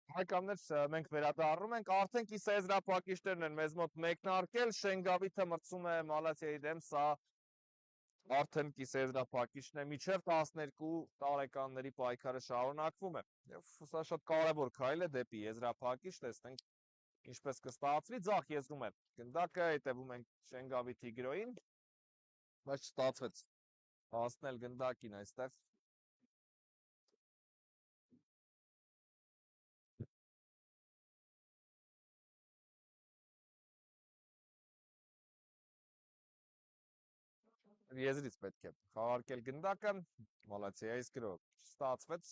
Հայկամներ մենք վերադառնում ենք, արդեն կիսաեզրափակիչներն են մեզ մոտ մեկնարկել, Շենգավիթը մրցում է Մալաթիայի դեմ, սա արդեն կիսաեզրափակիչն է, մինչև 12 տարեկանների պայքարը շարունակվում է, և սա շատ կարևոր քայլ է դեպի եզրափակիչ, տեսնենք ինչպես կստացվի, ձախ եզրում է գնդակը, հետևում ենք Շենգավիթի գրոյին, բայց չստացվեց հասնել գնդակին այստեղ։ Եզրից պետք է խաղարկել գնդակը, Մալաթիայից գրով չստացվեց,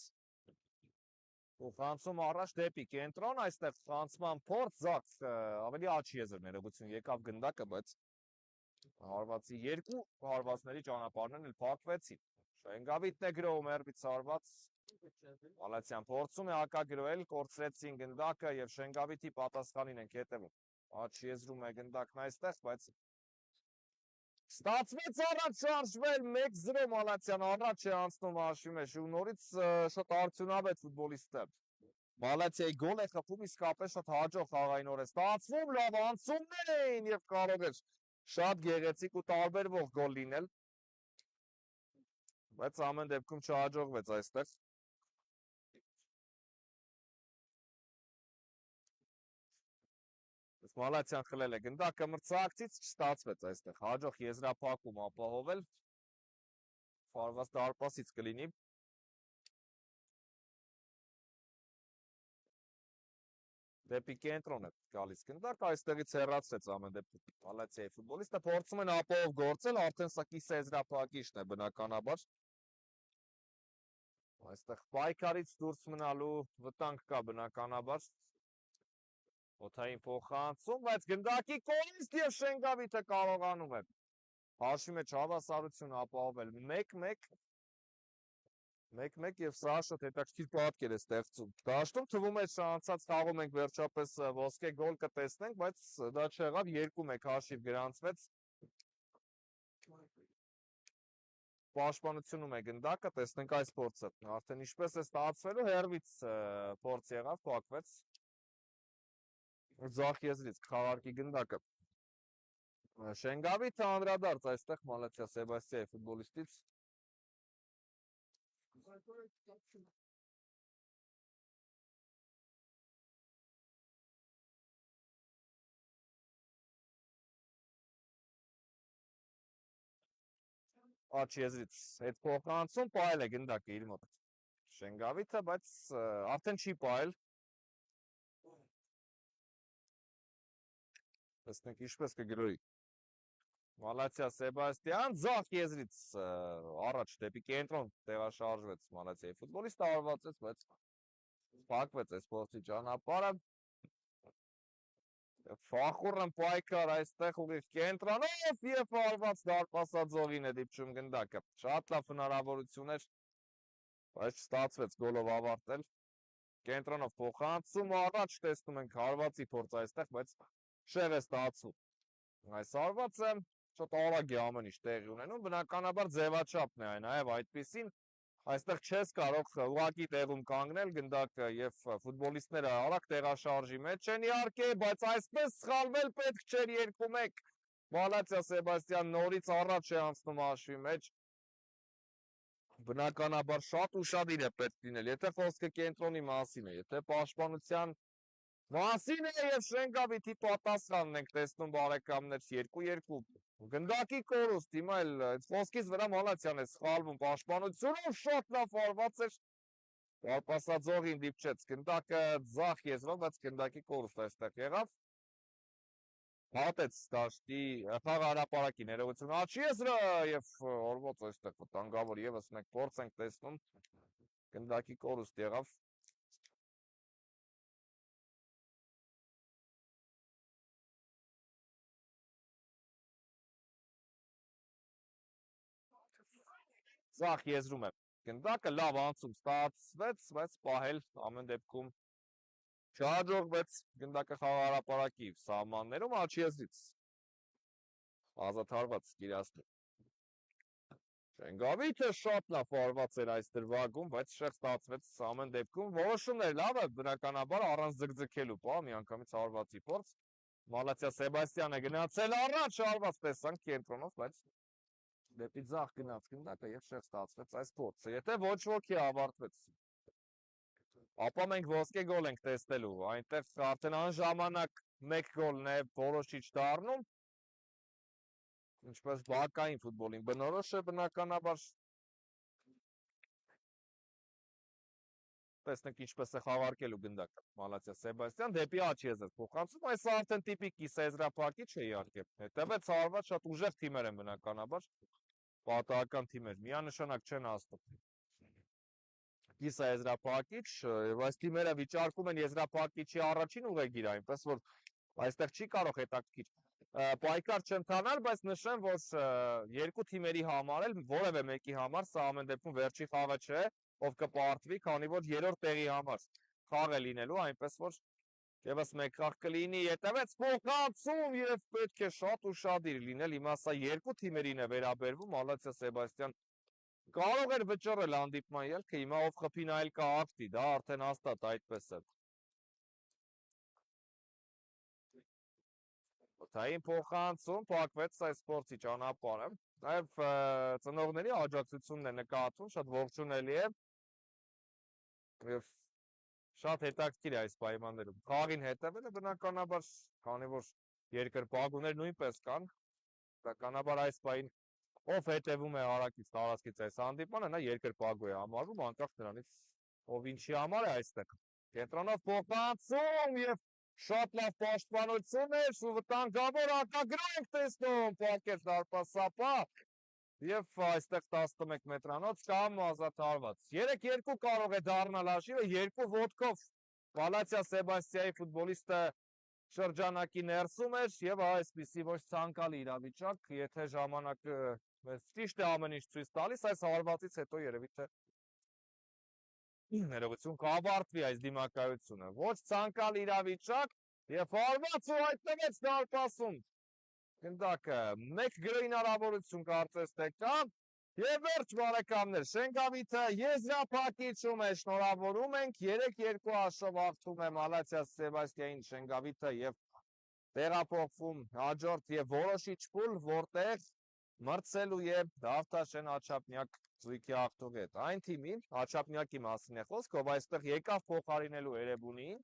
ու խանցում առաջ դեպի կենտրոն, այստեղ խանցման փորձ, ձախ ավելի աջ եզր ներողություն եկավ գնդակը, բայց հարվածի երկու հարվածների ճանապարհներն էլ փակվեցին։ Շենգավիթն է գրովում հեռվից հարված, Մալաթյան փորձում է հակագրոհել, կորցրեցին գնդակը և Շենգավիթի պատասխանին ենք հետևում։ Աջ եզրում է գնդակն այստեղ, բայց ստացվեց առաջ շարժվել 1-0 Մալաթյան առաջ է անցնում հաշվի մեջ ու նորից շատ արդյունավետ ֆուտբոլիստ է։ Մալաթիայի գոլ է խփում, իսկապես շատ հաջող խաղային է ստացվում, լավ անցումներ էին և կարող էր շատ գեղեցիկ ու տարբերվող գոլ լինել, բայց ամեն դեպքում չհաջողվեց այստեղ։ Մալաթյան խլել է գնդակը մրցակցից, չստացվեց այստեղ հաջող եզրափակում ապահովել, ֆարված դարպասից կլինի։ Դեպի կենտրոն է գալիս գնդակ, այստեղից հեռացրեց ամեն դեպքում Մալաթիայի ֆուտբոլիստը, փորձում են ապահով գործել, արդեն սա կիսաեզրափակիչն է բնականաբար։ Այստեղ պայքարից դուրս մնալու վտանգ կա բնականաբար։ Օդային փոխանցում, բայց գնդակի կողմից և Շենգավիթը կարողանում է հաշվի մեջ հավասարություն ապահովել 1-1 և սա շատ հետաքրքիր պատկեր է ստեղծում դաշտում, թվում է անցած խաղում ենք վերջապես ոսկե գոլ կտեսնենք, բայց դա չեղավ, 2-1 հաշիվ գրանցվեց։ Պաշտպանությունում է գնդակը, տեսնենք այս փորձը արդեն ինչպես է ստացվելու, հեռվից փորձ եղավ, փակվեց։ Ձախ եզրից կխաղարկի գնդակը Շենգավիթը, անդրադարձ այստեղ Մալաթիա Սեբաստիայի ֆուտբոլիստից։ Աջ եզրից հետ փոխանցում, պահել է գնդակը իր մոտ Շենգավիթը, բայց արդեն չի պահել։ Տեսնենք ինչպես կգրոյի Մալաթիա Սեբաստիան, ձախ եզրից առաջ դեպի կենտրոն տեղաշարժվեց Մալաթիայի ֆուտբոլիստը, հարվածեց, բայց փակվեց այս փորձի ճանապարհը։ Ֆախուրն պայքար այստեղ ուղիղ կենտրոնով և հարված դարպասաձողին է դիպչում գնդակը։ Շատ լավ հնարավորություն էր, բայց չստացվեց գոլով ավարտել։ Կենտրոնով փոխանցում առաջ, տեսնում ենք հարվածի փորձ այստեղ, բայց շեղ է ստացվում։ Այս հարվածը շատ արագ է ամեն ինչ տեղի ունենում, բնականաբար ձևաչափն է նաև այդպիսին, այստեղ չես կարող ուղղակի տեղում կանգնել գնդակը և ֆուտբոլիստները արագ տեղաշարժի մեջ են իհարկե, բայց այսպես սխալվել պետք չէր 2-1, Մալաթիա Սեբաստիան նորից առաջ է անցնում հաշվի մեջ, բնականաբար շատ ուշադիր է պետք լինել, եթե խոսքը կենտրոնի մասին է, եթե պաշտպանության մասին է և Շենգավիթի պատասխանն ենք տեսնում բարեկամներ 2-2, գնդակի կորուստ, հիմա էլ խոսքից վրա Մալաթյան է սխալվում պաշտպանությունով, շատ լավ հարված էր, դարպասաձողին դիպչեց գնդակը ձախ եզրով, բայց գնդակի կորուստ այստեղ եղավ, հատեց դաշտի խաղահրապարակի ներողություն աջ եզրը և օրվոց այստեղ վտանգավոր ևս մեկ փորձ ենք տեսնում, գնդակի կորուստ եղավ։ Ձախ եզրում է գնդակը, լավ անցում ստացվեց, բայց պահել ամեն դեպքում չհաջողվեց գնդակը խաղահրապարակի սահմաններում, աջ եզրից ազատ հարված Կիրասպի Շենգավիթը շատ լավ վարված էր այս դրվագում, բայց շեղ ստացվեց ամեն դեպքում որոշումներ լավ է բնականաբար առանց ձգձգելու, պա միանգամից հարվածի փորձ։ Մալացիա Սեբաստյանը գնացել առաջ, հարված տեսանք կենտրոնով, բայց դեպի ձախ գնաց գնդակը եւ շեղ ստացվեց այս փորձը։ Եթե ոչ ոքի ավարտվեց, ապա մենք ոսկե գոլ ենք տեսնելու։ Այնտեղ արդեն անժամանակ 1 գոլն է որոշիչ դառնում։ Ինչպես բակային ֆուտբոլին բնորոշ է բնականաբար տեսնենք ինչպես է խաղարկելու գնդակը Մալացիա Սեբաստյան դեպի աջ եզր փոխանցում, այս արդեն տիպիկ կիսաեզրափակիչ է իհարկե, հետևեց հարված շատ ուժեղ թիմեր են բնականաբար, պատահական թիմեր, միանշանակ չեն հաստատ կիսաեզրափակիչ, եւ այս թիմերը վիճարկում են եզրափակիչի առաջին ուղեգիրը, այնպես որ այստեղ չի կարող հետաքրքիր պայքար չընթանալ, բայց նշեմ, որ երկու թիմերի համար էլ որևէ մեկի համար սա ամեն դեպքում վերջի խաղը չէ, ով կպարտվի, քանի որ երրորդ տեղի համար խաղ է լինելու, այնպես որ եւս մեկ խաղ կլինի, հետևեց փոխանցում եւ պետք է շատ ուշադիր լինել, հիմա սա երկու թիմերին է վերաբերվում, Մալացիա Սեբաստյան կարող էր վճռել հանդիպման ելքը, հիմա ով խփին այլ կա ակտի, դա արդեն հաստատ այդպես է։ Օթային փոխանցում փակվեց այս սպորտի ճանապարհը, նաև ծնողների աջակցությունն է նկատվում, շատ ողջունելի է եւ շատ հետաքրքիր է այս պայմաններում։ Խաղին հետևելը բնականաբար, քանի որ երկրպագուներ նույնպես կան, բնականաբար այս պահին ով հետևում է հարակից տարածքից այս հանդիպանը, նա երկրպագու է համարվում, անկախ նրանից ով ինչի համար է այստեղ։ Կենտրոնով փոխանցում եւ շատ լավ պաշտպանություն էր, ու վտանգավոր ակագրո ենք տեսնում, փակեց դարպասապա եւ այստեղ 11 մետրանոց կամ ազատ հարված։ 3-2 կարող է դառնալ հաշիվը, երկու ոտքով Մալացիա Սեբաստիայի ֆուտբոլիստը շրջանակի ներսում էր եւ այսպիսի ոչ ցանկալի իրավիճակ, եթե ժամանակը մեզ ճիշտ է ամեն ինչ ցույց տալիս, այս հարվածից հետո երևի թե ներողություն կավարտվի այս դիմակայությունը։ Ոչ ցանկալի իրավիճակ եւ հարված ու հայտնվեց դարպասում։ Գնդակը մեկ գրո հնարավորություն կարծես թե կա եւ վերջ բարեկամներ Շենգավիթը եզրափակիչում է, շնորհավորում ենք 3-2 հաշվով հաղթում է Մալացիա Սեբաստիային Շենգավիթը եւ տեղափոխվում հաջորդ եւ որոշիչ փուլ, որտեղ մրցելու է Դավթաշեն Աչափնյակ զույգի հաղթողի հետ։ Այն թիմին Աչափնյակի մասին է խոսք, ով այստեղ եկավ փոխարինելու Էրեբունիին